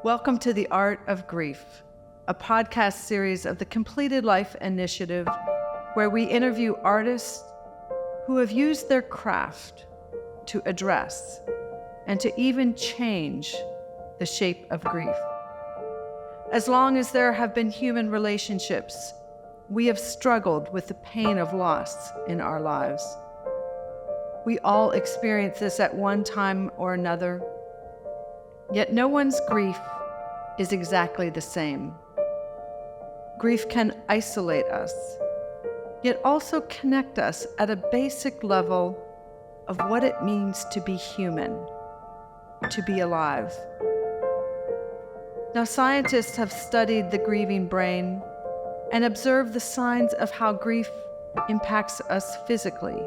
Welcome to The Art of Grief, a podcast series of the Completed Life Initiative, where we interview artists who have used their craft to address and to even change the shape of grief. As long as there have been human relationships, we have struggled with the pain of loss in our lives. We all experience this at one time or another, yet no one's grief is exactly the same. Grief can isolate us, yet also connect us at a basic level of what it means to be human, to be alive. Now, scientists have studied the grieving brain and observed the signs of how grief impacts us physically.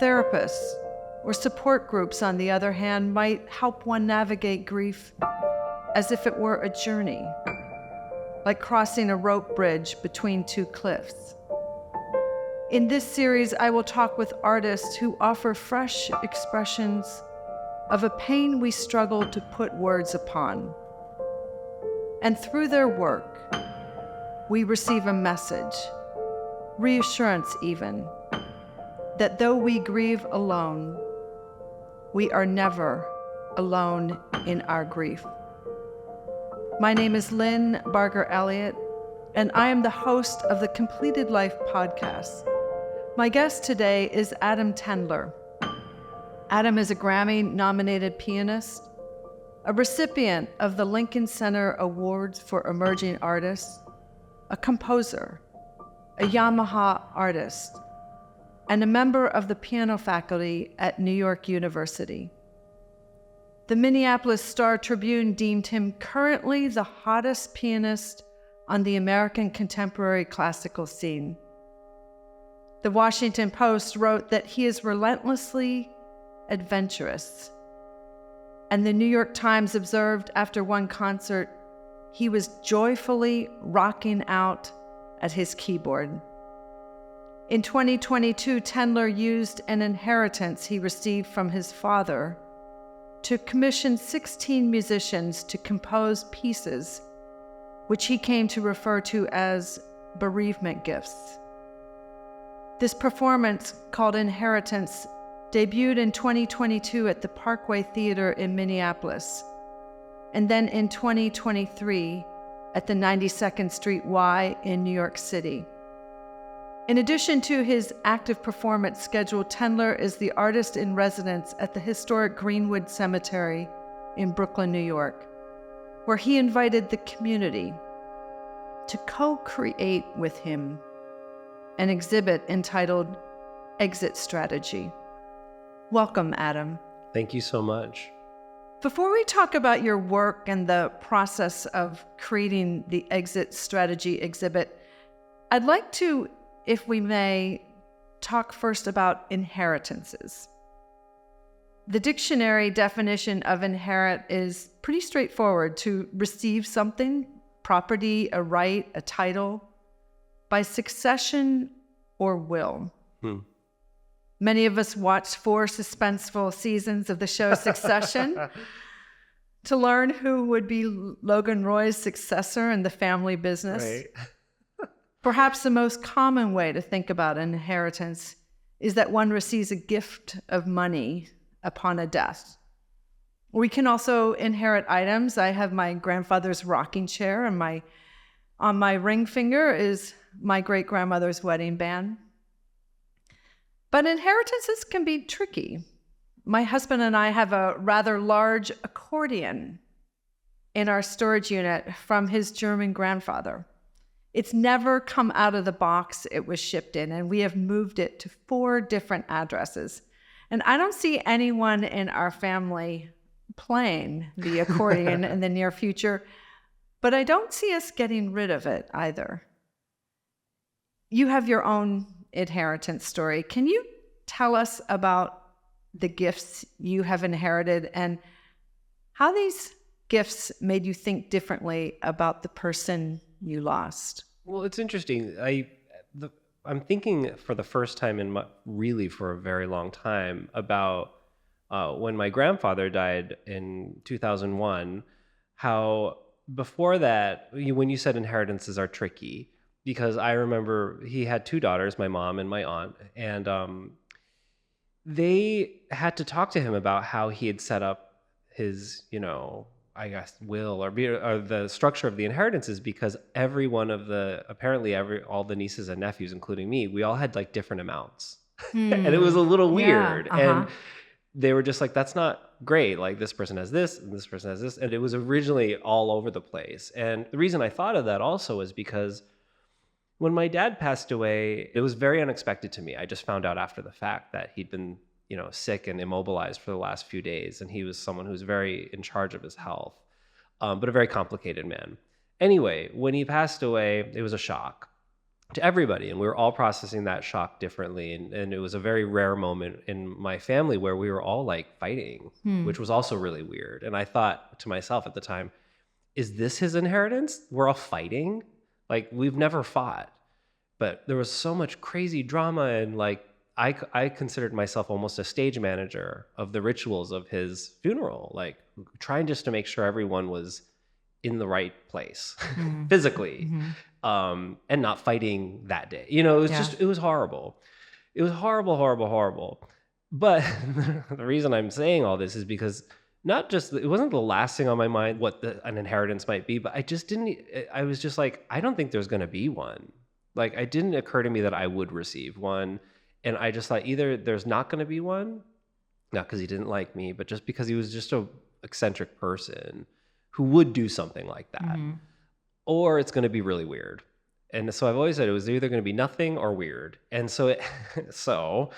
Therapists or support groups, on the other hand, might help one navigate grief as if it were a journey, like crossing a rope bridge between two cliffs. In this series, I will talk with artists who offer fresh expressions of a pain we struggle to put words upon. And through their work, we receive a message, reassurance even, that though we grieve alone, we are never alone in our grief. My name is Lynn Barger-Elliott, and I am the host of the Completed Life podcast. My guest today is Adam Tendler. Adam is a Grammy-nominated pianist, a recipient of the Lincoln Center Awards for Emerging Artists, a composer, a Yamaha artist, and a member of the piano faculty at New York University. The Minneapolis Star-Tribune deemed him currently the hottest pianist on the American contemporary classical scene. The Washington Post wrote that he is relentlessly adventurous. And the New York Times observed after one concert, he was joyfully rocking out at his keyboard. In 2022, Tendler used an inheritance he received from his father to commission 16 musicians to compose pieces, which he came to refer to as bereavement gifts. This performance, called Inheritance, debuted in 2022 at the Parkway Theater in Minneapolis, and then in 2023 at the 92nd Street Y in New York City. In addition to his active performance schedule, Tendler is the artist in residence at the historic Greenwood Cemetery in Brooklyn, New York, where he invited the community to co-create with him an exhibit entitled Exit Strategy. Welcome, Adam. Thank you so much. Before we talk about your work and the process of creating the Exit Strategy exhibit, I'd like to, if we may, talk first about inheritances. The dictionary definition of inherit is pretty straightforward: to receive something, property, a right, a title, by succession or will. Many of us watched 4 suspenseful seasons of the show Succession to learn who would be Logan Roy's successor in the family business. Right. Perhaps the most common way to think about an inheritance is that one receives a gift of money upon a death. We can also inherit items. I have my grandfather's rocking chair, and on my ring finger is my great-grandmother's wedding band. But inheritances can be tricky. My husband and I have a rather large accordion in our storage unit from his German grandfather. It's never come out of the box it was shipped in, and we have moved it to 4 different addresses. And I don't see anyone in our family playing the accordion in the near future, but I don't see us getting rid of it either. You have your own inheritance story. Can you tell us about the gifts you have inherited and how these gifts made you think differently about the person you lost? Well, it's interesting. I'm thinking for the first time really for a very long time about when my grandfather died in 2001. how before that, when you said inheritances are tricky, because I remember he had two daughters, my mom and my aunt, and they had to talk to him about how he had set up his, I guess, will or the structure of the inheritances, because every one of the, apparently all the nieces and nephews, including me, we all had like different amounts. And it was a little Yeah. weird. And they were just like, that's not great. Like, this person has this and this person has this. And it was originally all over the place. And the reason I thought of that also is because when my dad passed away, it was very unexpected to me. I just found out after the fact that he'd been, sick and immobilized for the last few days. And he was someone who's very in charge of his health, but a very complicated man. Anyway, when he passed away, it was a shock to everybody. And we were all processing that shock differently. And it was a very rare moment in my family where we were all like fighting, which was also really weird. And I thought to myself at the time, is this his inheritance? We're all fighting? Like, we've never fought, but there was so much crazy drama, and like I considered myself almost a stage manager of the rituals of his funeral, like trying just to make sure everyone was in the right place physically, and not fighting that day. It was it was horrible. It was horrible, horrible, horrible. But the reason I'm saying all this is because it wasn't the last thing on my mind what an inheritance might be, but I was just like, I don't think there's going to be one. Like, it didn't occur to me that I would receive one. And I just thought either there's not going to be one, not because he didn't like me, but just because he was just a eccentric person who would do something like that, or it's going to be really weird. And so I've always said it was either going to be nothing or weird. And so so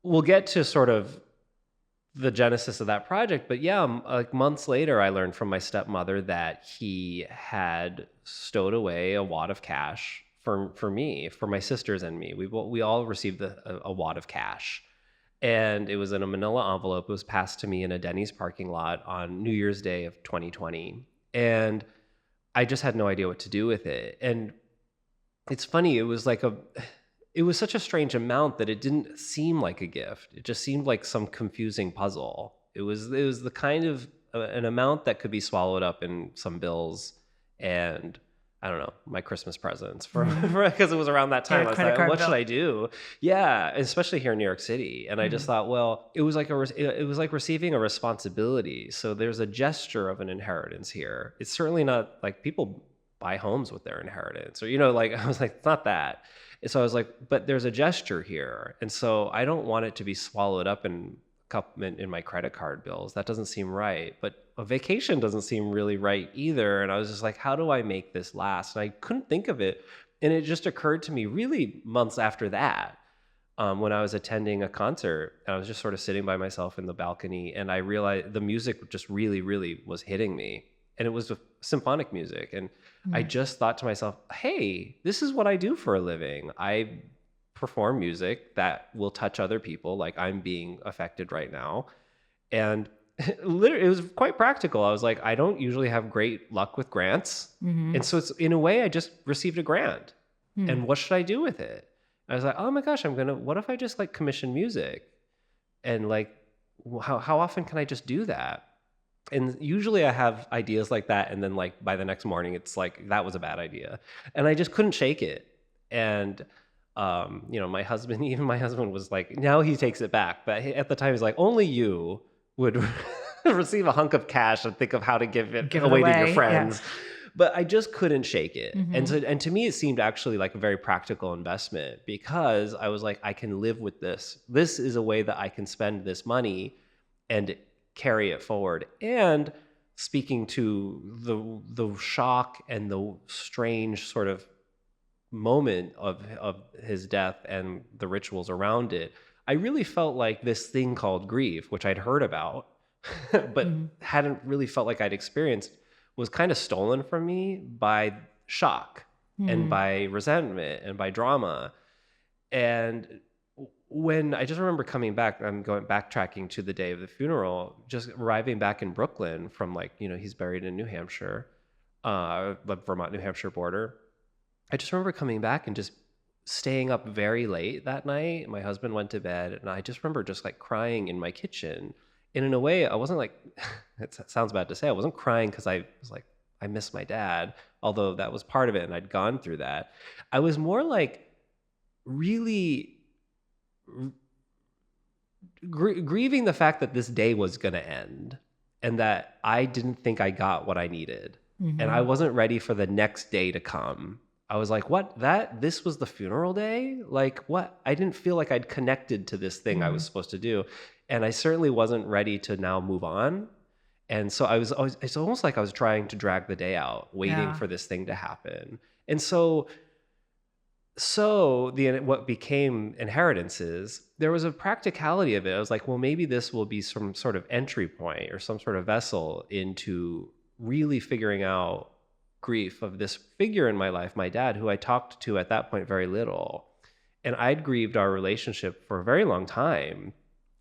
we'll get to sort of the genesis of that project. But yeah, like months later, I learned from my stepmother that he had stowed away a wad of cash for me, for my sisters and me. We all received a wad of cash. And it was in a manila envelope. It was passed to me in a Denny's parking lot on New Year's Day of 2020. And I just had no idea what to do with it. And it's funny, it was such a strange amount that it didn't seem like a gift. It just seemed like some confusing puzzle. It was the kind of an amount that could be swallowed up in some bills and, I don't know, my Christmas presents because it was around that time. I was like, what should I do? Yeah, especially here in New York City. And I just thought, well, it was like receiving a responsibility. So there's a gesture of an inheritance here. It's certainly not like people buy homes with their inheritance, or I was like, it's not that. And so I was like, but there's a gesture here, and so I don't want it to be swallowed up in my credit card bills. That doesn't seem right. But a vacation doesn't seem really right either. And I was just like, how do I make this last? And I couldn't think of it. And it just occurred to me really months after that, when I was attending a concert. I was just sort of sitting by myself in the balcony, and I realized the music just really, really was hitting me. And it was symphonic music. And I just thought to myself, hey, this is what I do for a living. I perform music that will touch other people, like I'm being affected right now. And literally, it was quite practical. I was like, I don't usually have great luck with grants. And so it's, in a way, I just received a grant. And what should I do with it? I was like, oh my gosh, what if I just like commission music? And like, how often can I just do that? And usually I have ideas like that, and then like by the next morning, it's like, that was a bad idea. And I just couldn't shake it. And my husband was like, now he takes it back. But at the time, he's like, only you would receive a hunk of cash and think of how to give it away to your friends. Yeah. But I just couldn't shake it. And to me, it seemed actually like a very practical investment, because I was like, I can live with this. This is a way that I can spend this money and carry it forward. And speaking to the shock and the strange sort of moment of his death and the rituals around it, I really felt like this thing called grief, which I'd heard about, but hadn't really felt like I'd experienced, was kind of stolen from me by shock and by resentment and by drama. And when I just remember coming back, I'm backtracking to the day of the funeral, just arriving back in Brooklyn from he's buried in New Hampshire, the Vermont, New Hampshire border. I just remember coming back and just staying up very late that night. My husband went to bed, and I just remember just like crying in my kitchen And in a way, I wasn't like, it sounds bad to say, I wasn't crying because I was like, I miss my dad, although that was part of it and I'd gone through that. I was more like really grieving the fact that this day was going to end and that I didn't think I got what I needed. And I wasn't ready for the next day to come. I was like, what? This was the funeral day? Like, what? I didn't feel like I'd connected to this thing I was supposed to do. And I certainly wasn't ready to now move on. And so it's almost like I was trying to drag the day out, waiting for this thing to happen. And so what became inheritances, there was a practicality of it. I was like, well, maybe this will be some sort of entry point or some sort of vessel into really figuring out grief of this figure in my life, my dad, who I talked to at that point very little. And I'd grieved our relationship for a very long time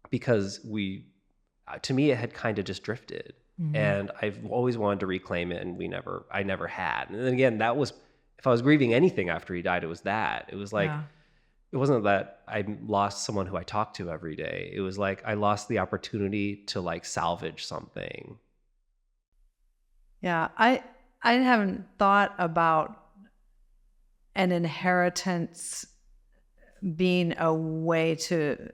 because to me, it had kind of just drifted. And I've always wanted to reclaim it, and I never had. And then again, that was, if I was grieving anything after he died, it was that. It was like, it wasn't that I lost someone who I talked to every day. It was like I lost the opportunity to like salvage something. Yeah, I haven't thought about an inheritance being a way to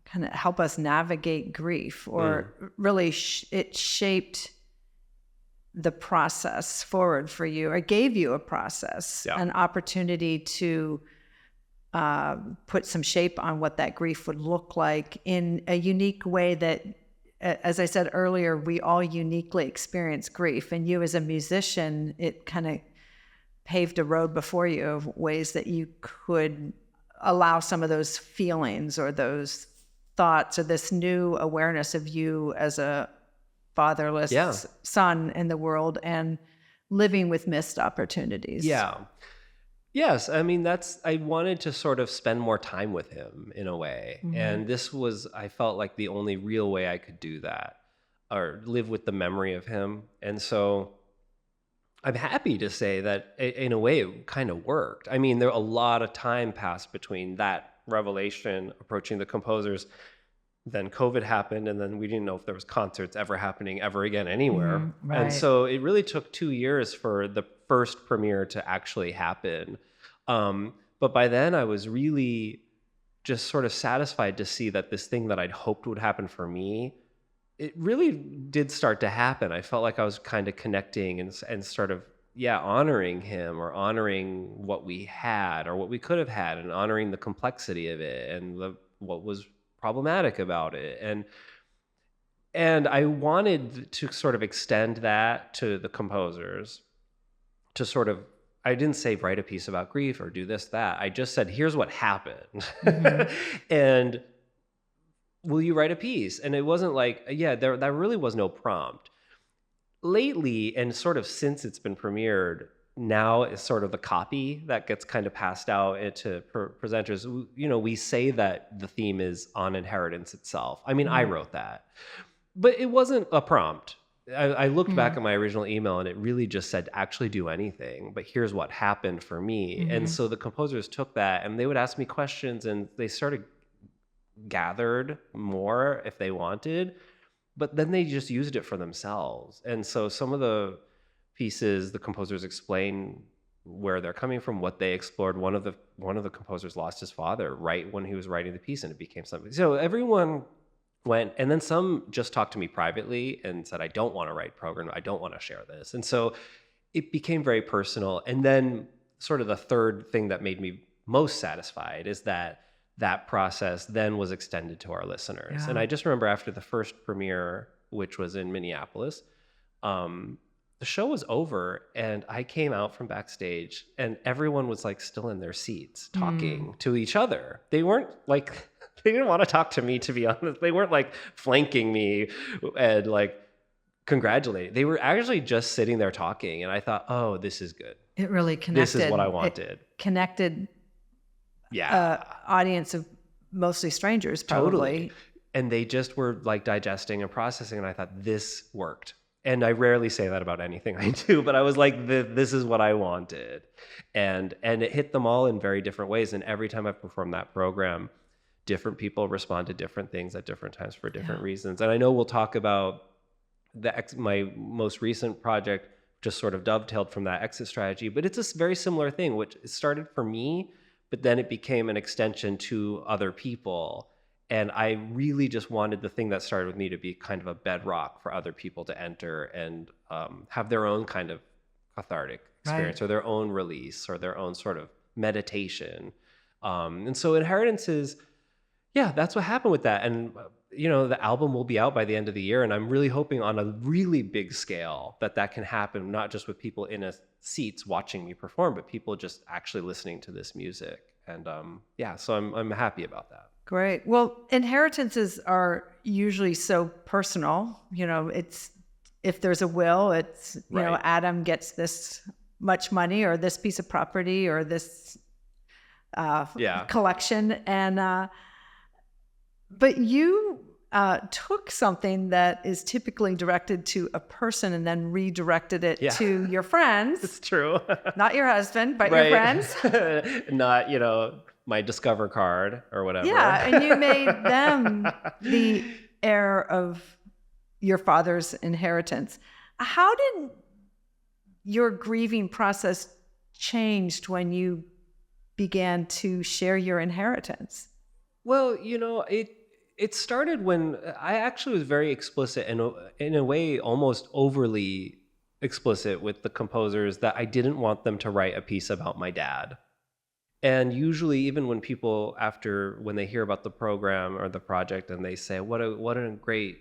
kind of help us navigate grief, or really it shaped the process forward for you, or gave you a process, an opportunity to put some shape on what that grief would look like in a unique way that, as I said earlier, we all uniquely experience grief. And you as a musician, it kind of paved a road before you of ways that you could allow some of those feelings or those thoughts or this new awareness of you as a fatherless son in the world and living with missed opportunities. Yeah. Yes. I mean, I wanted to sort of spend more time with him in a way. And this was, I felt like the only real way I could do that, or live with the memory of him. And so I'm happy to say that in a way it kind of worked. I mean, there a lot of time passed between that revelation, approaching the composers, then COVID happened, and then we didn't know if there was concerts ever happening ever again anywhere. Right. And so it really took 2 years for the first premiere to actually happen. But by then I was really just sort of satisfied to see that this thing that I'd hoped would happen for me, it really did start to happen. I felt like I was kind of connecting and sort of, honoring him, or honoring what we had or what we could have had, and honoring the complexity of it and what was problematic about it. And I wanted to sort of extend that to the composers, to sort of, I didn't say write a piece about grief or do this, that. I just said, here's what happened. And will you write a piece? And it wasn't like, there really was no prompt. Lately, and sort of since it's been premiered, now is sort of the copy that gets kind of passed out into presenters. We say that the theme is on inheritance itself. I mean, I wrote that, but it wasn't a prompt. I looked back at my original email, and it really just said, actually do anything, but here's what happened for me. And so the composers took that, and they would ask me questions, and they sort of gathered more if they wanted, but then they just used it for themselves. And so some of the pieces, the composers explain where they're coming from, what they explored. One of the composers lost his father right when he was writing the piece, and it became something. So everyone went, and then some just talked to me privately and said, I don't want to write program, I don't want to share this. And so it became very personal. And then sort of the third thing that made me most satisfied is that process then was extended to our listeners. And I just remember after the first premiere, which was in Minneapolis, the show was over, and I came out from backstage, and everyone was like still in their seats talking to each other. They weren't like, they didn't want to talk to me, to be honest. They weren't like flanking me and like congratulating. They were actually just sitting there talking, and I thought, oh, this is good. It really connected. This is what I wanted. It connected audience of mostly strangers, probably. Totally. And they just were like digesting and processing, and I thought, this worked. And I rarely say that about anything I do, but I was like, this is what I wanted. And it hit them all in very different ways. And every time I performed that program, different people respond to different things at different times for different reasons. And I know we'll talk about my most recent project just sort of dovetailed from that exit strategy, but it's a very similar thing, which started for me, but then it became an extension to other people. And I really just wanted the thing that started with me to be kind of a bedrock for other people to enter and have their own kind of cathartic experience, or their own release, or their own sort of meditation. And so Inheritances, yeah, that's what happened with that. And, the album will be out by the end of the year. And I'm really hoping on a really big scale that can happen, not just with people in seats watching me perform, but people just actually listening to this music. And so I'm happy about that. Great. Well, inheritances are usually so personal. It's, if there's a will, it's, Adam gets this much money or this piece of property or this collection. And, but you took something that is typically directed to a person and then redirected it to your friends. It's true. Not your husband, but your friends. Not, my Discover card or whatever. Yeah, and you made them the heir of your father's inheritance. How did your grieving process changed when you began to share your inheritance? Well, it started when I actually was very explicit and in a way almost overly explicit with the composers that I didn't want them to write a piece about my dad. And usually even when people when they hear about the program or the project and they say, what a great,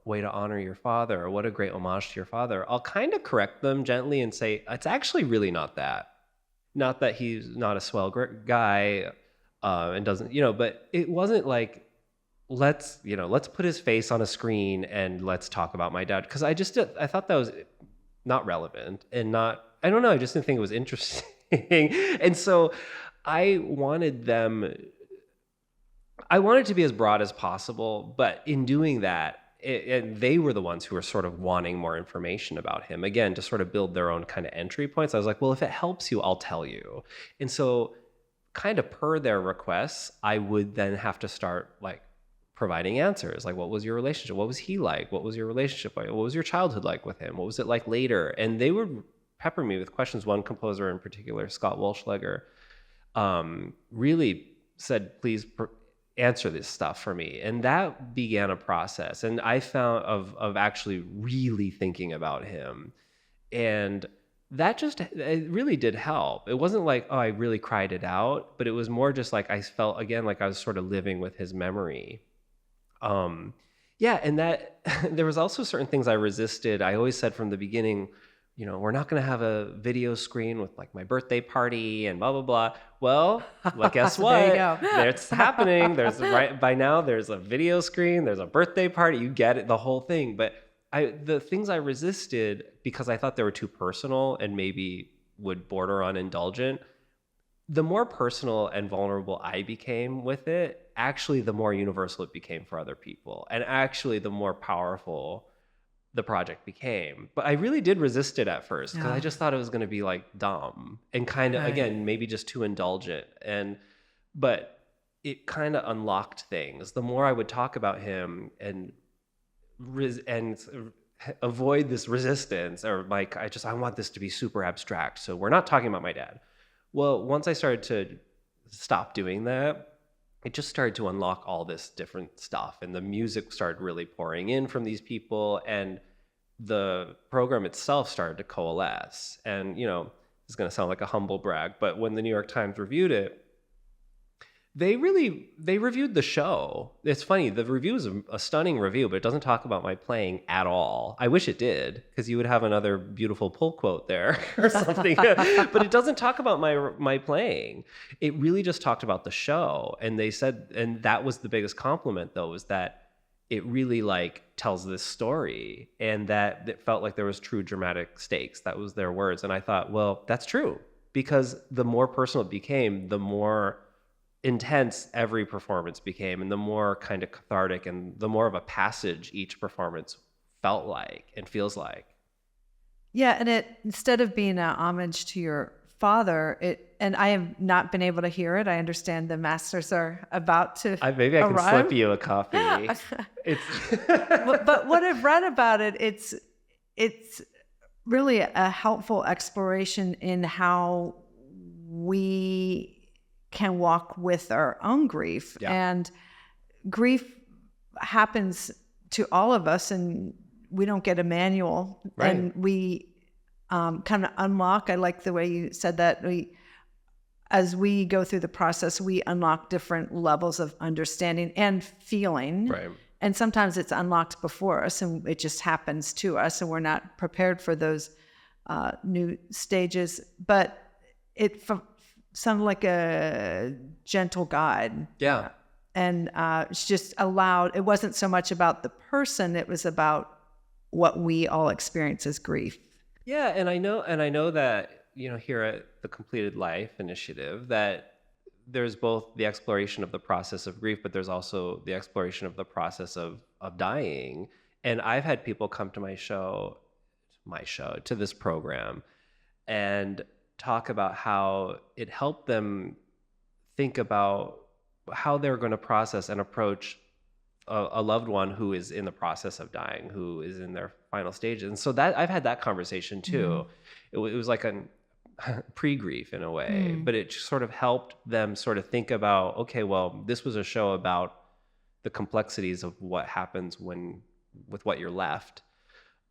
way to honor your father, or what a great homage to your father, I'll kind of correct them gently and say, it's actually really not that. Not that he's not a swell guy and doesn't, but it wasn't like, let's put his face on a screen and let's talk about my dad. Cause I thought that was not relevant and I don't know. I just didn't think it was interesting. And so I wanted to be as broad as possible, but in doing that, and they were the ones who were sort of wanting more information about him, again, to sort of build their own kind of entry points. I was like, well, if it helps you, I'll tell you. And so kind of per their requests, I would then have to start like providing answers. Like, what was your relationship? What was he like? What was your relationship like? What was your childhood like with him? What was it like later? And they would pepper me with questions. One composer in particular, Scott Walschlager, really said, please answer this stuff for me. And that began a process. And I found of actually really thinking about him. And that it really did help. It wasn't like, oh, I really cried it out, but it was more just like, I felt again, like I was sort of living with his memory. And that there was also certain things I resisted. I always said from the beginning, we're not going to have a video screen with like my birthday party and blah, blah, blah. Well, guess what? There you go. It's happening. By now there's a video screen, there's a birthday party, you get it, the whole thing. But the things I resisted because I thought they were too personal and maybe would border on indulgent, the more personal and vulnerable I became with it, actually the more universal it became for other people. And actually the more powerful the project became. But I really did resist it at first because I just thought it was going to be like dumb and kind of, again, maybe just too indulgent. But it kind of unlocked things. The more I would talk about him and avoid this resistance or like, I want this to be super abstract. So we're not talking about my dad. Well, once I started to stop doing that, it just started to unlock all this different stuff. And the music started really pouring in from these people. And the program itself started to coalesce. And, it's going to sound like a humble brag, but when the New York Times reviewed it, they reviewed the show. It's funny, the review is a stunning review, but it doesn't talk about my playing at all. I wish it did, because you would have another beautiful pull quote there or something. But it doesn't talk about my playing. It really just talked about the show. And they said, and that was the biggest compliment though, was that it really like tells this story, and that it felt like there was true dramatic stakes. That was their words. And I thought, well, that's true, because the more personal it became, the more intense every performance became, and the more kind of cathartic and the more of a passage each performance felt like and feels like. Yeah, and it, instead of being an homage to your father, and I have not been able to hear it. I understand the masters are about to Maybe I can arrive. slip you a copy. It's but what I've read about it, it's really a helpful exploration in how we can walk with our own grief. Yeah. And grief happens to all of us, and we don't get a manual. Right. And we kind of unlock. I like the way you said that. As we go through the process, we unlock different levels of understanding and feeling. Right. And sometimes it's unlocked before us, and it just happens to us, and we're not prepared for those new stages. But it sounded like a gentle guide. Yeah. And it's just allowed. It wasn't so much about the person; it was about what we all experience as grief. Yeah, and I know that, here at the Completed Life Initiative, that there's both the exploration of the process of grief, but there's also the exploration of the process of dying. And I've had people come to to this program, and talk about how it helped them think about how they're going to process and approach a loved one who is in the process of dying, who is in their final stages. And so that I've had that conversation too. It was like a pre-grief in a way, but it sort of helped them sort of think about, okay, well, this was a show about the complexities of what happens with what you're left.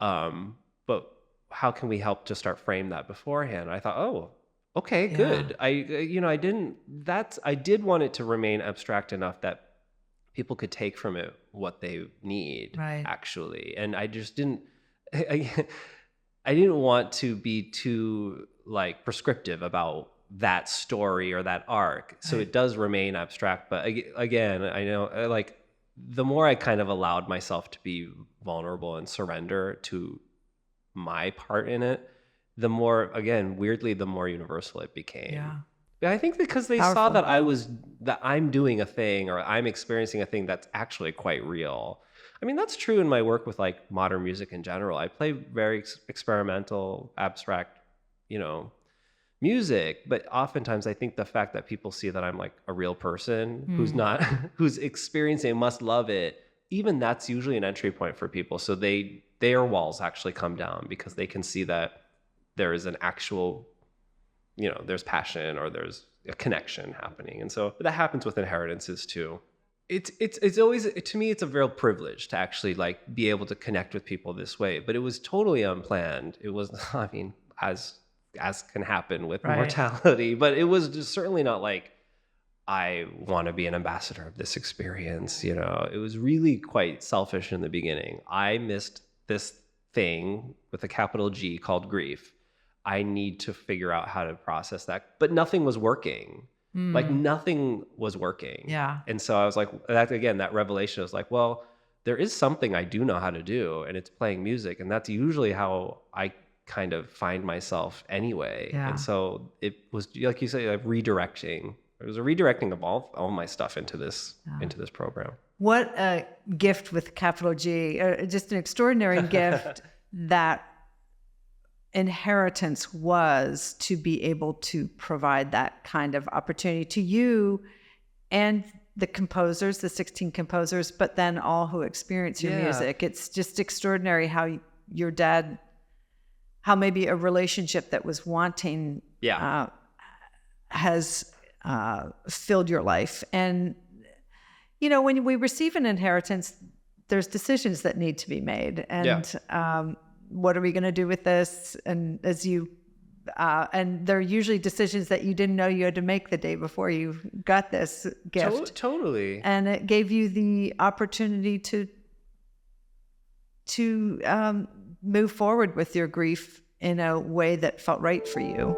But how can we help to start frame that beforehand? I thought, oh, okay, good. I did want it to remain abstract enough that people could take from it what they need, Right. actually. And I just didn't, I didn't want to be too like prescriptive about that story or that arc. So Right. it does remain abstract. But again, I know, like, the more I kind of allowed myself to be vulnerable and surrender to my part in it, the more, again, weirdly, the more universal it became. Yeah. Yeah, I think because they saw that I'm doing a thing, or I'm experiencing a thing that's actually quite real. I mean, that's true in my work with like modern music in general. I play very experimental, abstract, music, but oftentimes I think the fact that people see that I'm like a real person who's not, who's experiencing, must love it, even that's usually an entry point for people. So their walls actually come down because they can see that there is an actual, there's passion or there's a connection happening. And so that happens with inheritances too. It's always, to me, it's a real privilege to actually like be able to connect with people this way, but it was totally unplanned. It was, I mean, as can happen with mortality, but it was just certainly not like, I want to be an ambassador of this experience. It was really quite selfish in the beginning. I missed this thing with a capital G called grief. I need to figure out how to process that, but nothing was working. Like nothing was working. Yeah. And so I was like, that revelation was like, well, there is something I do know how to do, and it's playing music. And that's usually how I kind of find myself anyway. Yeah. And so it was, like you said, like redirecting. It was a redirecting of all my stuff into this program. What a gift with capital G, just an extraordinary gift that inheritance was, to be able to provide that kind of opportunity to you and the composers, the 16 composers, but then all who experience your music. It's just extraordinary how your dad, how maybe a relationship that was wanting has filled your life. And, when we receive an inheritance, there's decisions that need to be made. And what are we going to do with this? And and there are usually decisions that you didn't know you had to make the day before you got this gift. Totally. And it gave you the opportunity to move forward with your grief in a way that felt right for you.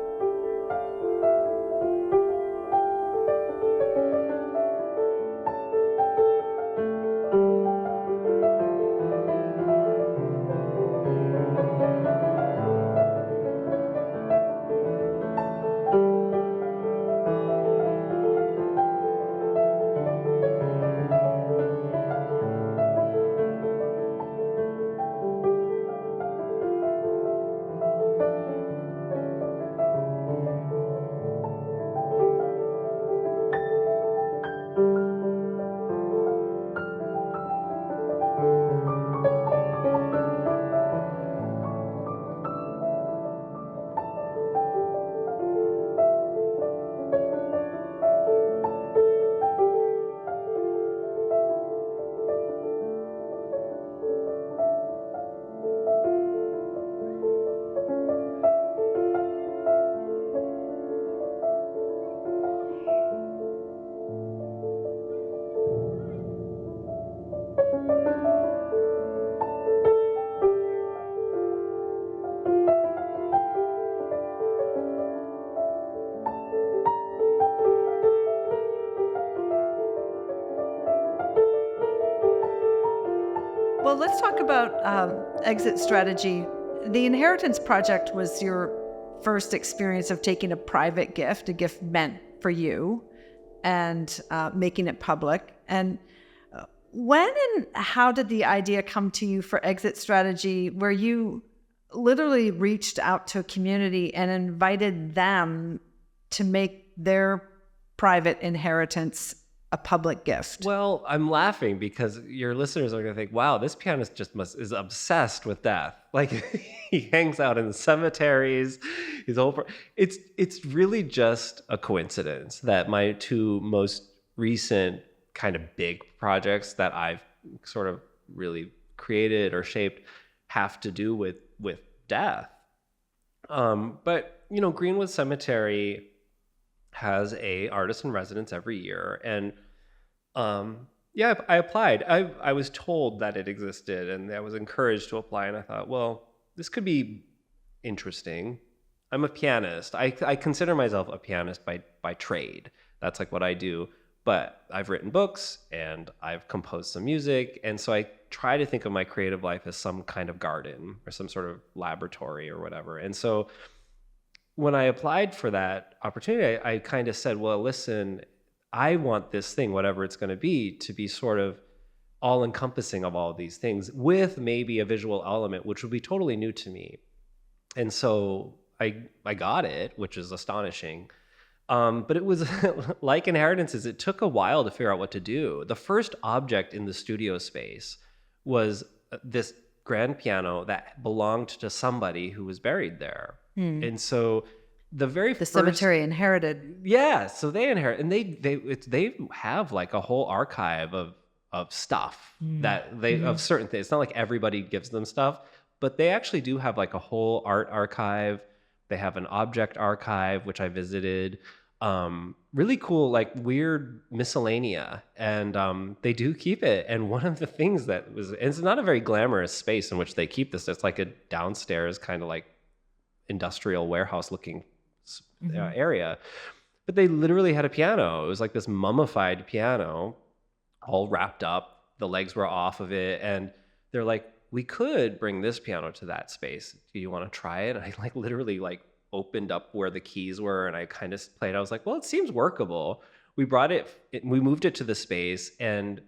Well, let's talk about exit strategy. The Inheritance Project was your first experience of taking a private gift, a gift meant for you, and making it public. And when and how did the idea come to you for exit strategy, where you literally reached out to a community and invited them to make their private inheritance a public gift? Well, I'm laughing because your listeners are going to think, wow, this pianist just is obsessed with death. Like he hangs out in the cemeteries. He's over. It's really just a coincidence that my two most recent kind of big projects that I've sort of really created or shaped have to do with death. But Greenwood Cemetery has a artist in residence every year, and I applied. I was told that it existed, and I was encouraged to apply, and I thought, well, this could be interesting. I'm a pianist. I consider myself a pianist by trade. That's like what I do. But I've written books and I've composed some music, and so I try to think of my creative life as some kind of garden or some sort of laboratory or whatever. And so when I applied for that opportunity, I kind of said, well, listen, I want this thing, whatever it's going to be sort of all encompassing of all of these things with maybe a visual element, which would be totally new to me. And so I got it, which is astonishing. But it was like Inheritances, it took a while to figure out what to do. The first object in the studio space was this grand piano that belonged to somebody who was buried there. And so the cemetery inherited. Yeah, so they inherit, and they have like a whole archive of stuff that they of certain things. It's not like everybody gives them stuff, but they actually do have like a whole art archive. They have an object archive, which I visited. Really cool, like weird miscellanea, and they do keep it. And one of the things it's not a very glamorous space in which they keep this. It's like a downstairs kind of like industrial warehouse looking area, but they literally had a piano. It was like this mummified piano, all wrapped up. The legs were off of it, and they're like, we could bring this piano to that space. Do you want to try it? And I like literally like opened up where the keys were, and I kind of played. I was like, well, it seems workable. We brought we moved it to the space, and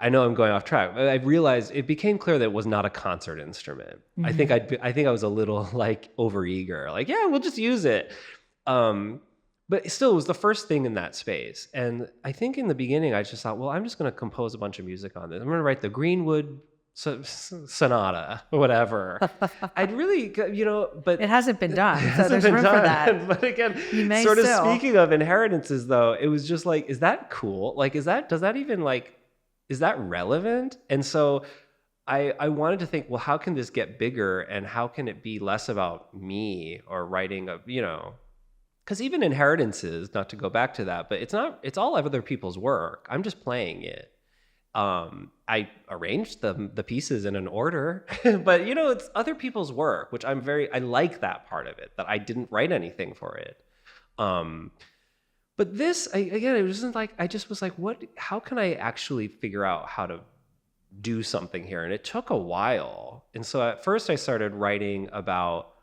I know I'm going off track, but I realized it became clear that it was not a concert instrument. I think I was a little like overeager, like, yeah, we'll just use it. But still, it was the first thing in that space. And I think in the beginning, I just thought, well, I'm just going to compose a bunch of music on this. I'm going to write the Greenwood Sonata or whatever. I'd really, but it hasn't been done, so there's room for that. But again, you may sort of still. Speaking of Inheritances, though, it was just like, is that cool? Like, is that relevant? And so I wanted to think, well, how can this get bigger, and how can it be less about me or writing because even Inheritances, not to go back to that, but it's all other people's work. I'm just playing it. I arranged the pieces in an order, but it's other people's work, which I like that part of it, that I didn't write anything for it. But this, it wasn't like, I just was like, how can I actually figure out how to do something here? And it took a while. And so at first I started writing about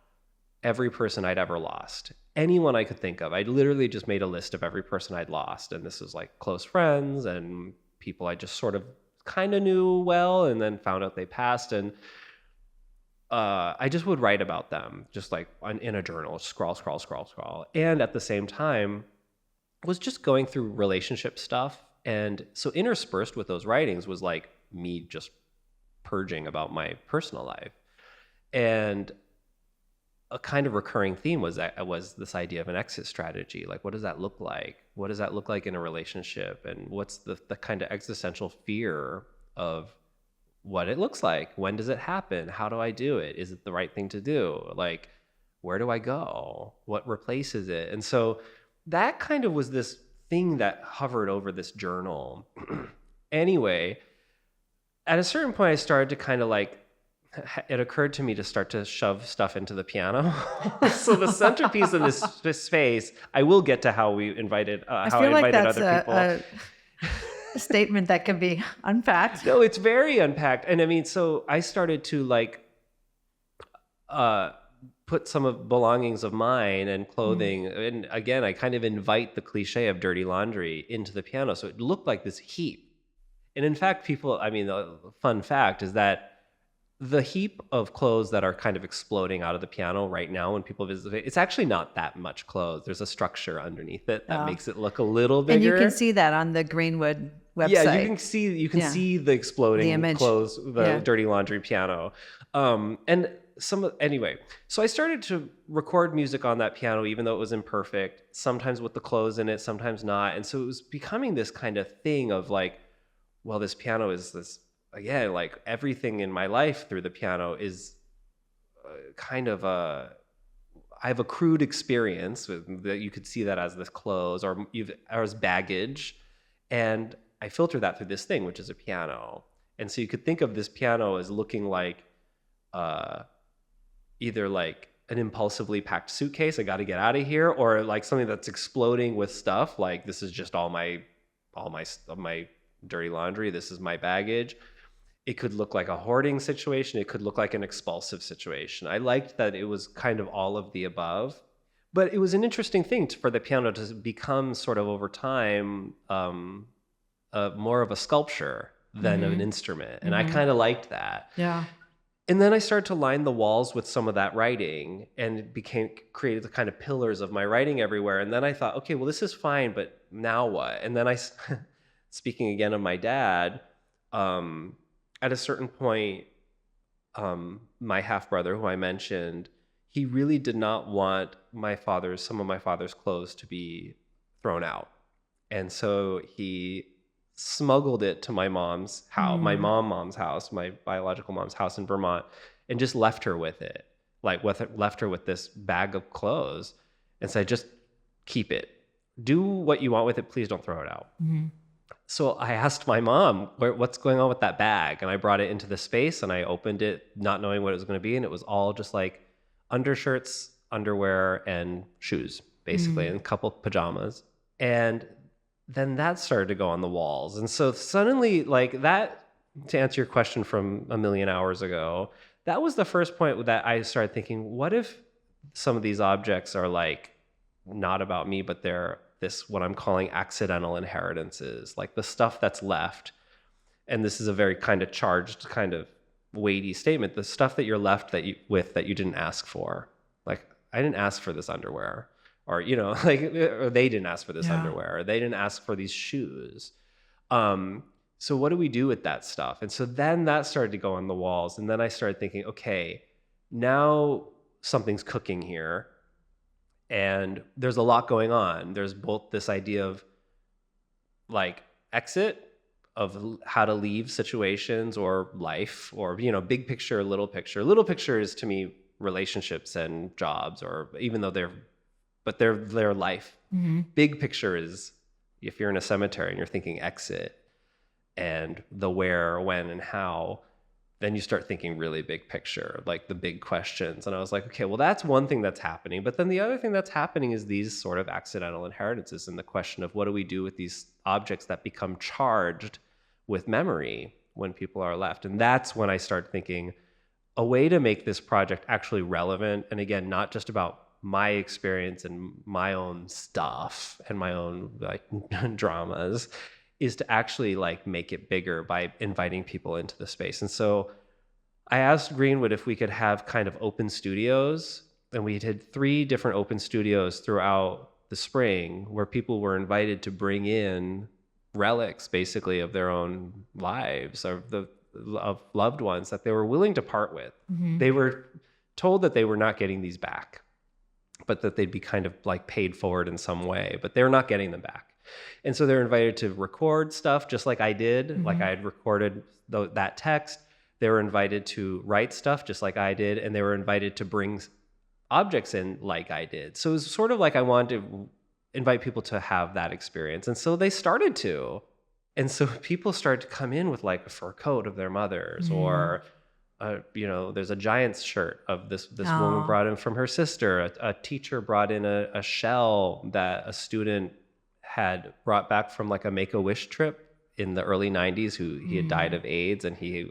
every person I'd ever lost. Anyone I could think of. I literally just made a list of every person I'd lost. And this is like close friends and people I just sort of kind of knew well, and then found out they passed. And I just would write about them, just like in a journal, scroll. And at the same time, was just going through relationship stuff. And so interspersed with those writings was like me just purging about my personal life. And a kind of recurring theme was this idea of an exit strategy. Like, what does that look like? What does that look like in a relationship? And what's the kind of existential fear of what it looks like? When does it happen? How do I do it? Is it the right thing to do? Like, where do I go? What replaces it? And so that kind of was this thing that hovered over this journal. Anyway, at a certain point, I started to kind of like, it occurred to me to start to shove stuff into the piano. So the centerpiece of this space, I will get to how we invited, how I invited other people. a statement that can be unpacked. No, it's very unpacked. And I mean, so I started to like put some of belongings of mine and clothing. And again, I kind of invite the cliche of dirty laundry into the piano. So it looked like this heap. And in fact, people, I mean, the fun fact is that the heap of clothes that are kind of exploding out of the piano right now when people visit it, it's actually not that much clothes. There's a structure underneath it that makes it look a little bigger. And you can see that on the Greenwood website. Yeah, you can see the exploding image. clothes, the dirty laundry piano. And anyway, so I started to record music on that piano, even though it was imperfect, sometimes with the clothes in it, sometimes not. And so it was becoming this kind of thing of like, well, this piano is this, again, like everything in my life through the piano is kind of I have a crude experience that you could see that as this clothes or as baggage. And I filter that through this thing, which is a piano. And so you could think of this piano as looking like either like an impulsively packed suitcase, I got to get out of here, or like something that's exploding with stuff. Like this is just all my dirty laundry. This is my baggage. It could look like a hoarding situation. It could look like an expulsive situation. I liked that it was kind of all of the above. But it was an interesting thing for the piano to become sort of over time more of a sculpture than of an instrument. And I kind of liked that. Yeah. And then I started to line the walls with some of that writing, and it created the kind of pillars of my writing everywhere. And then I thought, okay, well, this is fine, but now what? And then speaking again of my dad, at a certain point, my half-brother, who I mentioned, he really did not want some of my father's clothes to be thrown out. And so he smuggled it to my mom's house, my mom's house, my biological mom's house in Vermont, and just left her with it. Left her with this bag of clothes and said, just keep it. Do what you want with it. Please don't throw it out. Mm-hmm. So I asked my mom, what's going on with that bag? And I brought it into the space and I opened it, not knowing what it was going to be. And it was all just like undershirts, underwear, and shoes, basically, and a couple pajamas. And then that started to go on the walls. And so suddenly, like that, to answer your question from a million hours ago, that was the first point that I started thinking, what if some of these objects are like not about me, but they're what I'm calling accidental inheritances, like the stuff that's left. And this is a very kind of charged, kind of weighty statement. The stuff that you're left that you didn't ask for. Like, I didn't ask for this underwear, or, or they didn't ask for this underwear, or they didn't ask for these shoes. So what do we do with that stuff? And so then that started to go on the walls. And then I started thinking, okay, now something's cooking here. And there's a lot going on. There's both this idea of like exit, of how to leave situations or life, or, big picture, little picture. Little picture is to me relationships and jobs, or even though they're life. Mm-hmm. Big picture is if you're in a cemetery and you're thinking exit, and the where, when, and how, then you start thinking really big picture, like the big questions. And I was like, okay, well, that's one thing that's happening. But then the other thing that's happening is these sort of accidental inheritances, and the question of what do we do with these objects that become charged with memory when people are left. And that's when I started thinking a way to make this project actually relevant. And again, not just about my experience and my own stuff and my own like dramas, is to actually like make it bigger by inviting people into the space. And so I asked Greenwood if we could have kind of open studios, and we did 3 different open studios throughout the spring where people were invited to bring in relics basically of their own lives, of loved ones that they were willing to part with. Mm-hmm. They were told that they were not getting these back, but that they'd be kind of like paid forward in some way, but they're not getting them back. And so they're invited to record stuff just like I did, mm-hmm. like I had recorded that text. They were invited to write stuff just like I did, and they were invited to bring objects in like I did. So it was sort of like I wanted to invite people to have that experience. And so they started to. And so people started to come in with like a fur coat of their mother's, mm-hmm. or there's a Giants shirt of this woman brought in from her sister. A teacher brought in a shell that a student had brought back from like a Make-A-Wish trip in the early 90s who he had died of AIDS, and he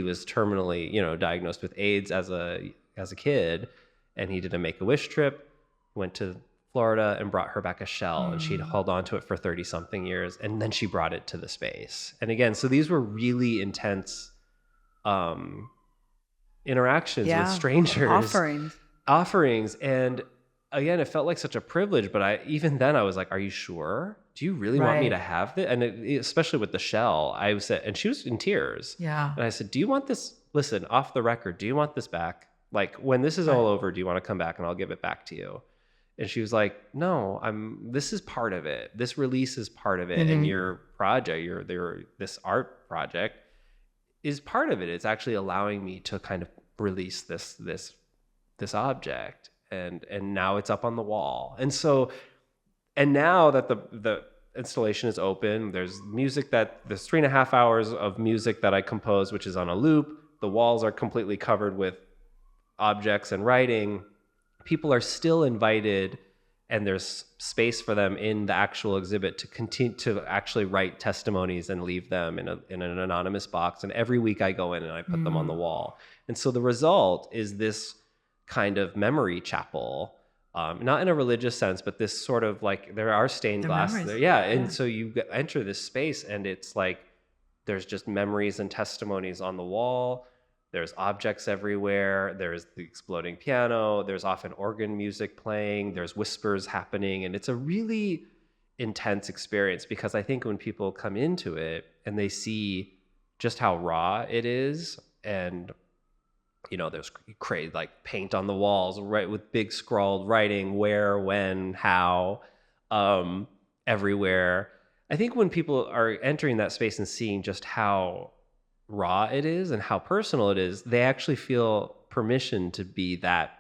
was terminally, diagnosed with AIDS as a kid, and he did a Make-A-Wish trip, went to Florida and brought her back a shell, and she'd held on to it for 30 something years, and then she brought it to the space. And again, so these were really intense interactions with strangers, offerings. And again, it felt like such a privilege, but even then I was like, are you sure? Do you really want me to have this? And especially with the shell, I said, and she was in tears. Yeah. And I said, do you want this? Listen, off the record, do you want this back? Like, when this is all over, do you want to come back and I'll give it back to you? And she was like, no, this is part of it. This release is part of it. And your project, this art project is part of it. It's actually allowing me to kind of release this object. And now it's up on the wall. And now that the installation is open, there's 3.5 hours of music that I composed, which is on a loop. The walls are completely covered with objects and writing. People are still invited, and there's space for them in the actual exhibit to continue to actually write testimonies and leave them in an anonymous box. And every week I go in and I put them on the wall. And so the result is this kind of memory chapel, not in a religious sense, but this sort of like, there are stained glass there. Yeah. And so you enter this space, and it's like, there's just memories and testimonies on the wall. There's objects everywhere. There's the exploding piano. There's often organ music playing. There's whispers happening. And it's a really intense experience, because I think when people come into it and they see just how raw it is, and there's like paint on the walls, right, with big scrawled writing, where, when, how, everywhere. I think when people are entering that space and seeing just how raw it is and how personal it is, they actually feel permission to be that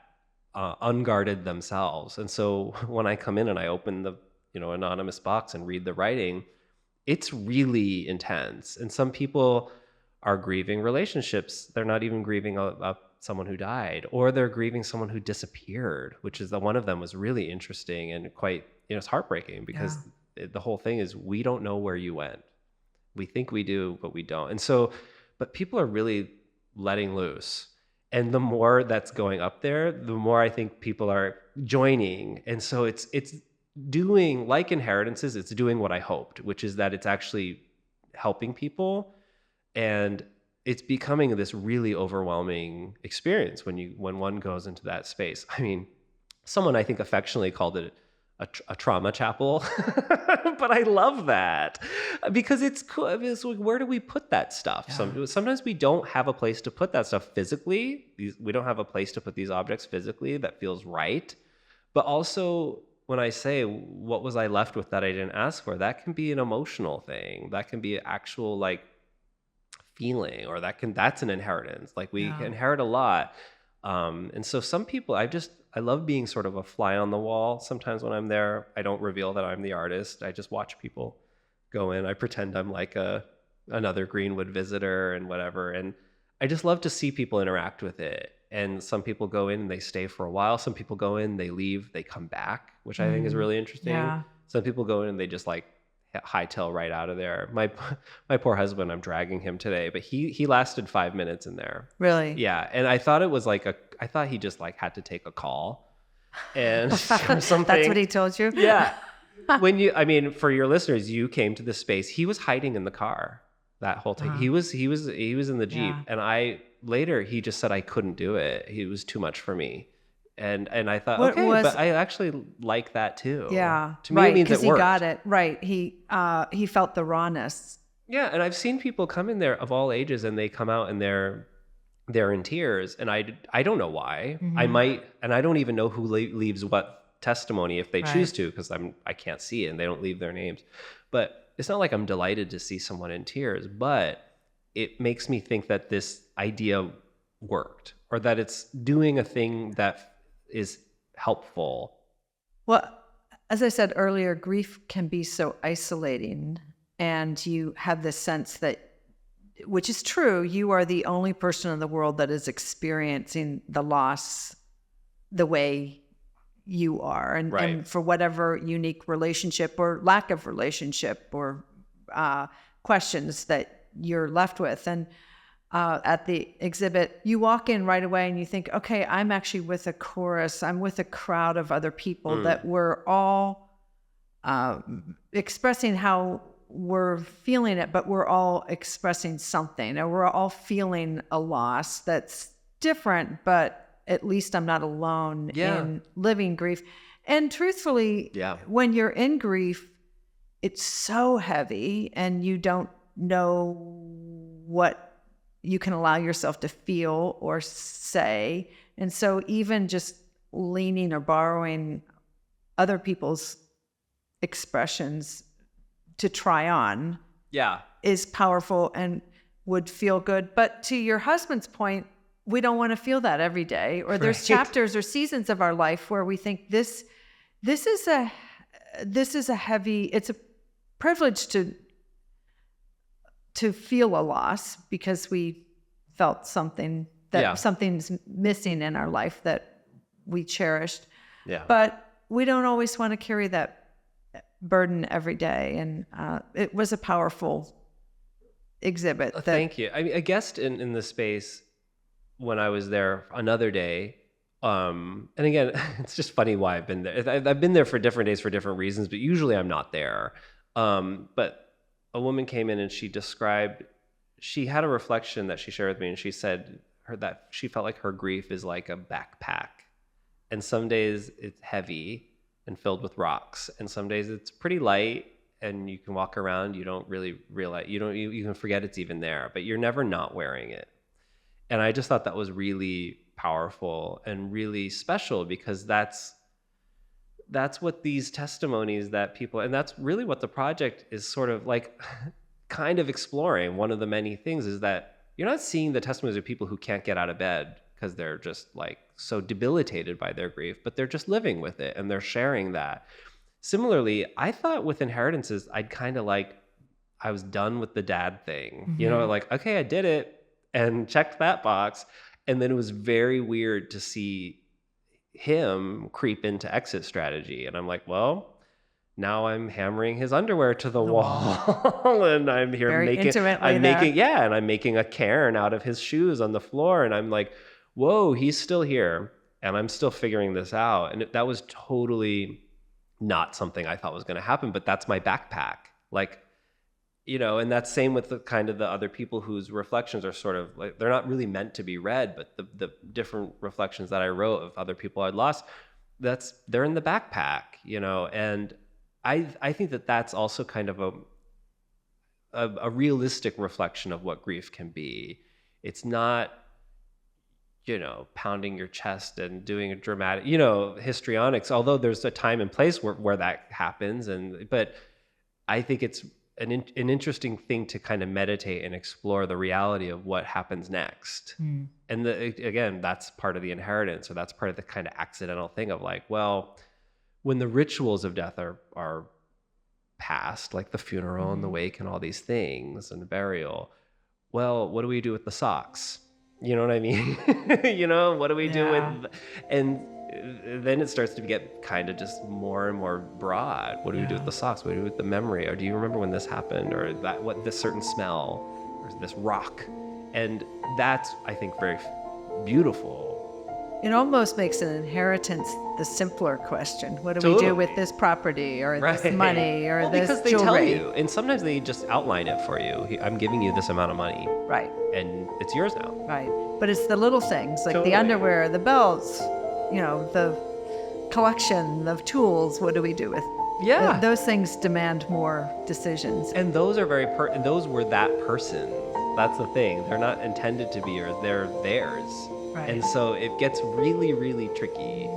unguarded themselves. And so when I come in and I open the anonymous box and read the writing, it's really intense. And some people are grieving relationships. They're not even grieving someone who died, or they're grieving someone who disappeared, which is one of them was really interesting and quite, it's heartbreaking, because the whole thing is, we don't know where you went. We think we do, but we don't. And so, but people are really letting loose. And the more that's going up there, the more I think people are joining. And so it's doing, like Inheritances, it's doing what I hoped, which is that it's actually helping people. And it's becoming this really overwhelming experience when one goes into that space. I mean, someone I think affectionately called it a trauma chapel, but I love that, because it's cool. It's like, where do we put that stuff? Sometimes we don't have a place to put that stuff physically. We don't have a place to put these objects physically that feels right. But also, when I say, what was I left with that I didn't ask for, that can be an emotional thing. That can be actual like feeling, or that's an inheritance. Like, we inherit a lot. And so some people, I love being sort of a fly on the wall. Sometimes when I'm there, I don't reveal that I'm the artist. I just watch people go in. I pretend I'm like another Greenwood visitor and whatever. And I just love to see people interact with it. And some people go in and they stay for a while. Some people go in, they leave, they come back, which I think is really interesting. Yeah. Some people go in and they just like hightail right out of there. My poor husband, I'm dragging him today, but he lasted 5 minutes in there. Really? Yeah. And I thought it was like I thought he just like had to take a call and or something. That's what he told you? Yeah. For your listeners, you came to this space. He was hiding in the car that whole time. He was in the Jeep. And later he just said, I couldn't do it. It was too much for me. And I thought, but I actually like that too. Yeah. To me, it means it worked. Because he got it. Right. He felt the rawness. Yeah. And I've seen people come in there of all ages, and they come out and they're in tears. And I don't know why. I might, and I don't even know who leaves what testimony if they choose to, because I can't see it and they don't leave their names. But it's not like I'm delighted to see someone in tears, but it makes me think that this idea worked, or that it's doing a thing that is helpful. Well, as I said earlier, grief can be so isolating, and you have this sense that, which is true, you are the only person in the world that is experiencing the loss the way you are, and for whatever unique relationship or lack of relationship or questions that you're left with. And at the exhibit, you walk in right away and you think, okay, I'm actually with a chorus. I'm with a crowd of other people that we're all expressing how we're feeling it, but we're all expressing something, or we're all feeling a loss that's different, but at least I'm not alone in living grief. And truthfully, when you're in grief, it's so heavy and you don't know what you can allow yourself to feel or say. And so even just leaning or borrowing other people's expressions to try on is powerful and would feel good. But to your husband's point, we don't want to feel that every day. Or there's chapters or seasons of our life where we think this is a heavy, it's a privilege to feel a loss because we felt something that something's missing in our life that we cherished. But we don't always want to carry that burden every day. And it was a powerful exhibit. Thank you. I mean, a guest in the space when I was there another day. And again, it's just funny why I've been there. I've been there for different days for different reasons, but usually I'm not there. But a woman came in and she had a reflection that she shared with me, and she said that she felt like her grief is like a backpack. And some days it's heavy and filled with rocks, and some days it's pretty light and you can walk around, you don't really realize, you can forget it's even there, but you're never not wearing it. And I just thought that was really powerful and really special, because that's what these testimonies that people, and that's really what the project is sort of like kind of exploring. One of the many things is that you're not seeing the testimonies of people who can't get out of bed because they're just like so debilitated by their grief, but they're just living with it and they're sharing that. Similarly, I thought with inheritances, I'd kind of like, I was done with the dad thing, like, okay, I did it and checked that box. And then it was very weird to see him creep into exit strategy. And I'm like, well, now I'm hammering his underwear to the wall and I'm here I'm making a cairn out of his shoes on the floor. And I'm like, whoa, he's still here. And I'm still figuring this out. And that was totally not something I thought was going to happen, but that's my backpack. Like, and that's same with the kind of the other people whose reflections are sort of like, they're not really meant to be read, but the different reflections that I wrote of other people I'd lost, they're in the backpack, and I think that that's also kind of a realistic reflection of what grief can be. It's not, pounding your chest and doing a dramatic, histrionics, although there's a time and place where that happens. But I think it's an interesting thing to kind of meditate and explore the reality of what happens next. And again, that's part of the inheritance, or that's part of the kind of accidental thing of like, well, when the rituals of death are past, like the funeral and the wake and all these things and the burial, well, what do we do with the socks? You know what I mean? What do we do with, and then it starts to get kind of just more and more broad. What do we do with the socks? What do we do with the memory? Or do you remember when this happened? Or this certain smell, or this rock? And that's, I think, very beautiful. It almost makes an inheritance the simpler question. What do we do with this property, or this money, or this jewelry? Because they tell you, and sometimes they just outline it for you. I'm giving you this amount of money. Right. And it's yours now. Right. But it's the little things, like the underwear, the belts, the collection of tools. What do we do with? Yeah. Those things demand more decisions. And those are those were that person. That's the thing. They're not intended to be yours. They're theirs. Right. And so it gets really, really tricky.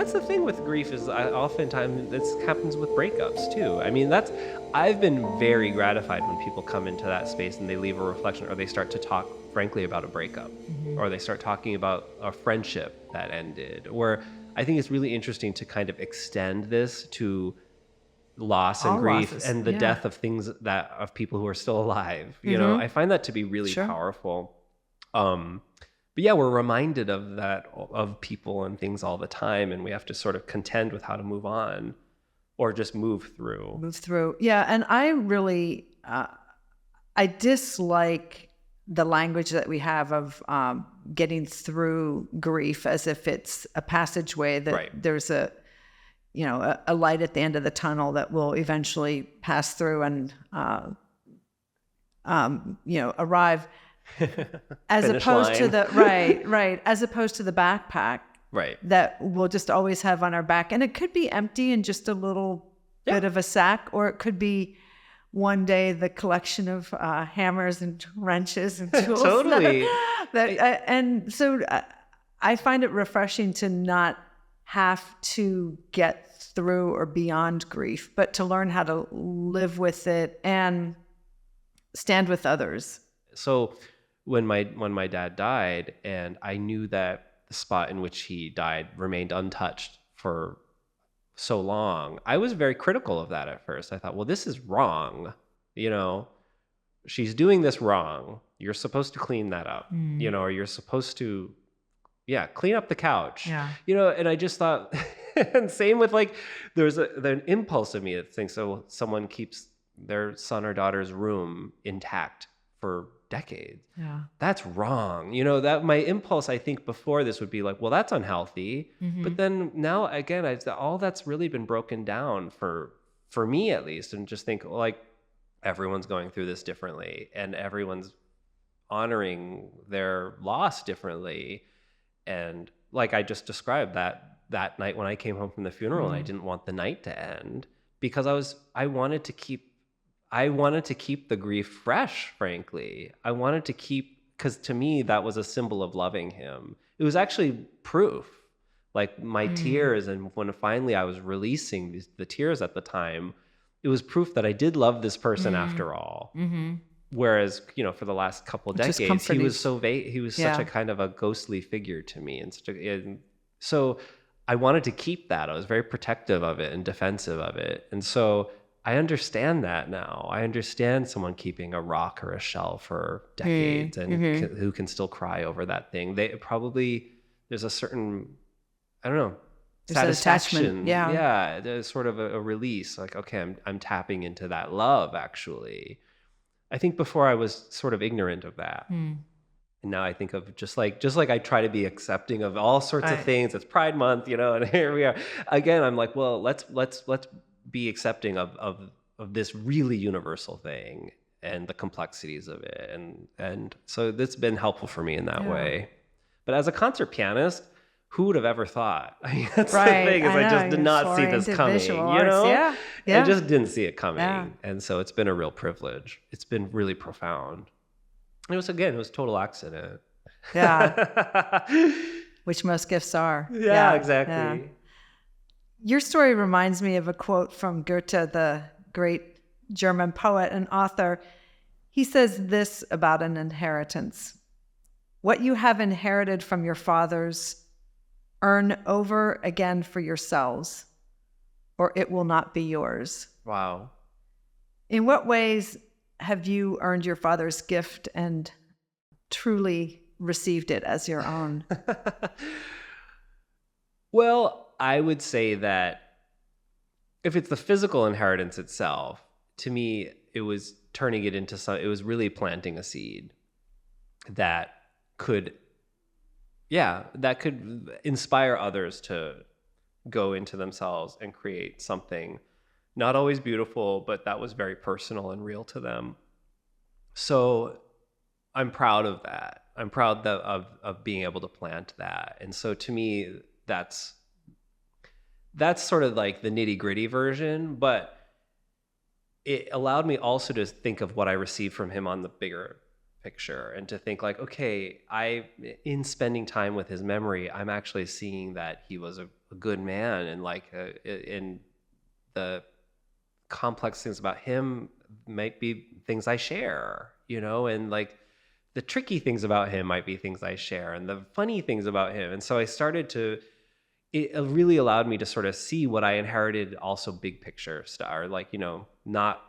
that's the thing with grief is oftentimes this happens with breakups too. I mean, I've been very gratified when people come into that space and they leave a reflection, or they start to talk frankly about a breakup, or they start talking about a friendship that ended. Or I think it's really interesting to kind of extend this to loss and All grief losses, and the yeah. death of people who are still alive. You know, I find that to be really Sure. powerful. But yeah, we're reminded of that, of people and things all the time, and we have to sort of contend with how to move on or just move through. Yeah, and I really, I dislike the language that we have of getting through grief as if it's a passageway, that Right. there's a light at the end of the tunnel that will eventually pass through and arrive, as Finish opposed to line. the right, as opposed to the backpack Right. that we'll just always have on our back. And it could be empty and just a little bit of a sack, or it could be one day the collection of hammers and wrenches and tools. Totally. And so I find it refreshing to not have to get through or beyond grief, but to learn how to live with it and stand with others. So when my dad died, and I knew that the spot in which he died remained untouched for so long, I was very critical of that at first. I thought, well, this is wrong. You know, she's doing this wrong. You're supposed to clean that up, or you're supposed to, clean up the couch. Yeah. And I just thought, and same with like, there's an impulse of me that thinks, so someone keeps their son or daughter's room intact for decades. Yeah. That's wrong. That my impulse, I think before this would be like, well, that's unhealthy. But then now again, all that's really been broken down for me at least, and just think like everyone's going through this differently, and everyone's honoring their loss differently. And like I just described, that night when I came home from the funeral, and I didn't want the night to end because I wanted to keep the grief fresh, frankly. I wanted to because to me, that was a symbol of loving him. It was actually proof. Like my tears, and when finally I was releasing the tears at the time, it was proof that I did love this person after all. Whereas, for the last couple decades, he was so he was such a kind of a ghostly figure to me. And so I wanted to keep that. I was very protective of it and defensive of it. And so I understand that now. I understand someone keeping a rock or a shell for decades and who can still cry over that thing. There's a certain, I don't know, There's an satisfaction. attachment. Yeah. There's sort of a release. Like, okay, I'm tapping into that love, actually. I think before I was sort of ignorant of that. And now I think of just like I try to be accepting of all sorts of things. It's Pride Month, and here we are. Again, I'm like, well, let's be accepting of this really universal thing and the complexities of it. And so that's been helpful for me in that way. But as a concert pianist, who would have ever thought? I mean, that's the thing, is I just did not see this coming, Yeah. I just didn't see it coming. Yeah. And so it's been a real privilege. It's been really profound. It was total accident. Yeah. Which most gifts are. Yeah, exactly. Yeah. Your story reminds me of a quote from Goethe, the great German poet and author. He says this about an inheritance: what you have inherited from your fathers, earn over again for yourselves, or it will not be yours. Wow. In what ways have you earned your father's gift and truly received it as your own? Well, I would say that if it's the physical inheritance itself, to me, it was turning it into it was really planting a seed that could inspire others to go into themselves and create something not always beautiful, but that was very personal and real to them. So I'm proud of that. I'm proud of being able to plant that. And so to me, that's sort of like the nitty-gritty version, but it allowed me also to think of what I received from him on the bigger picture, and to think like, okay, in spending time with his memory, I'm actually seeing that he was a good man, and like in the complex things about him might be things I share, and like the tricky things about him might be things I share, and the funny things about him. And so I started to, it really allowed me to sort of see what I inherited, also big picture stuff, like, not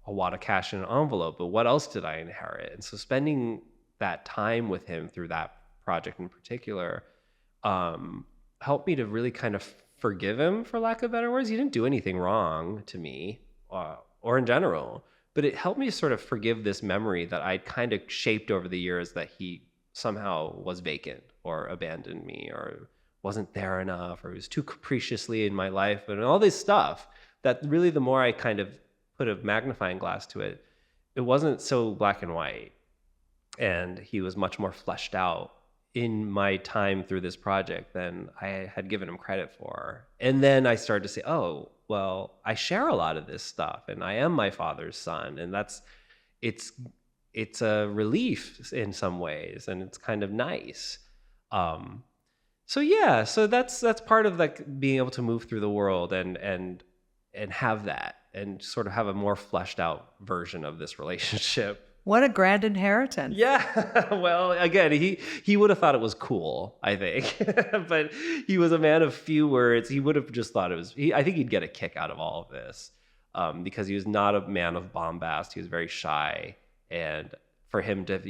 a wad of cash in an envelope, but what else did I inherit? And so spending that time with him through that project in particular helped me to really kind of forgive him, for lack of better words. He didn't do anything wrong to me, or in general, but it helped me sort of forgive this memory that I'd kind of shaped over the years, that he somehow was vacant or abandoned me or wasn't there enough or was too capriciously in my life, and all this stuff that really, the more I kind of put a magnifying glass to it, it wasn't so black and white. And he was much more fleshed out in my time through this project than I had given him credit for. And then I started to say, oh, well, I share a lot of this stuff, and I am my father's son. And it's a relief in some ways, and it's kind of nice. So that's part of like being able to move through the world and have that, and sort of have a more fleshed out version of this relationship. What a grand inheritance. Yeah. Well, again, he would have thought it was cool, I think. But he was a man of few words. He would have just thought it was, I think he'd get a kick out of all of this, because he was not a man of bombast. He was very shy. And for him to,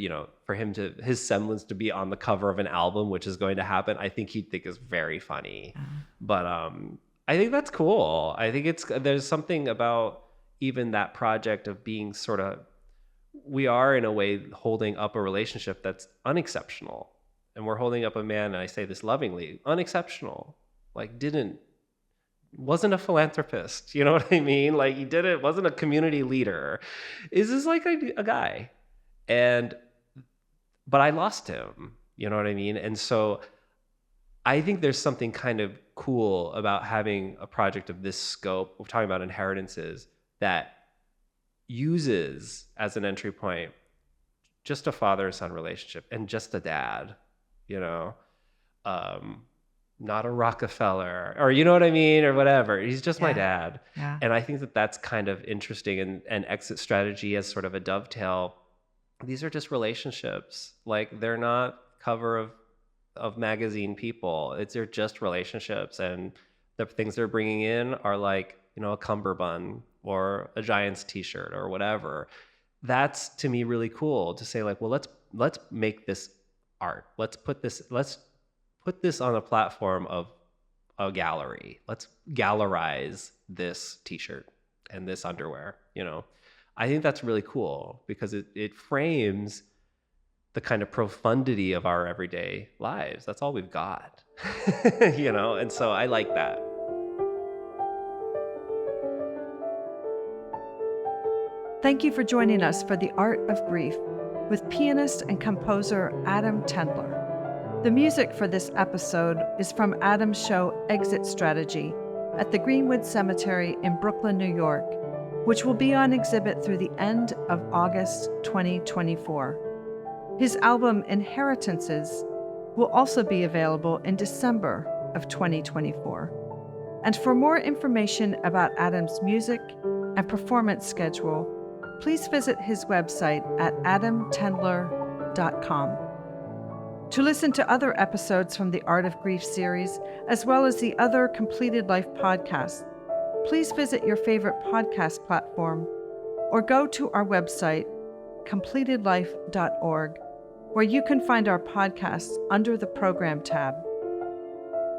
his semblance to be on the cover of an album, which is going to happen, I think he'd think is very funny. But I think that's cool. I think there's something about even that project of being sort of, we are in a way holding up a relationship that's unexceptional, and we're holding up a man, and I say this lovingly, unexceptional, like wasn't a philanthropist, you know what I mean? Like wasn't a community leader. Is this like a guy? But I lost him, you know what I mean? And so I think there's something kind of cool about having a project of this scope. We're talking about inheritances, that uses as an entry point just a father-son relationship and just a dad, not a Rockefeller, or you know what I mean, or whatever. He's just my dad. Yeah. And I think that that's kind of interesting, and exit strategy as sort of a dovetail. These are just relationships. Like, they're not cover of magazine people. They're just relationships, and the things they're bringing in are like, a cummerbund or a Giants t-shirt or whatever. That's, to me, really cool to say, like, well, let's make this art. Let's put this on a platform of a gallery. Let's gallerize this t-shirt and this underwear, I think that's really cool, because it frames the kind of profundity of our everyday lives. That's all we've got, and so I like that. Thank you for joining us for The Art of Grief with pianist and composer Adam Tendler. The music for this episode is from Adam's show Exit Strategy at the Greenwood Cemetery in Brooklyn, New York, which will be on exhibit through the end of August 2024. His album Inheritances will also be available in December of 2024. And for more information about Adam's music and performance schedule, please visit his website at adamtendler.com. To listen to other episodes from the Art of Grief series, as well as the other Completed Life podcasts, please visit your favorite podcast platform or go to our website, completedlife.org, where you can find our podcasts under the Program tab.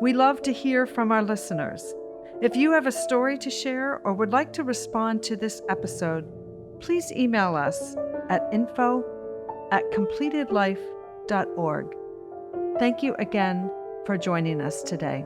We love to hear from our listeners. If you have a story to share or would like to respond to this episode, please email us at info@completedlife.org. Thank you again for joining us today.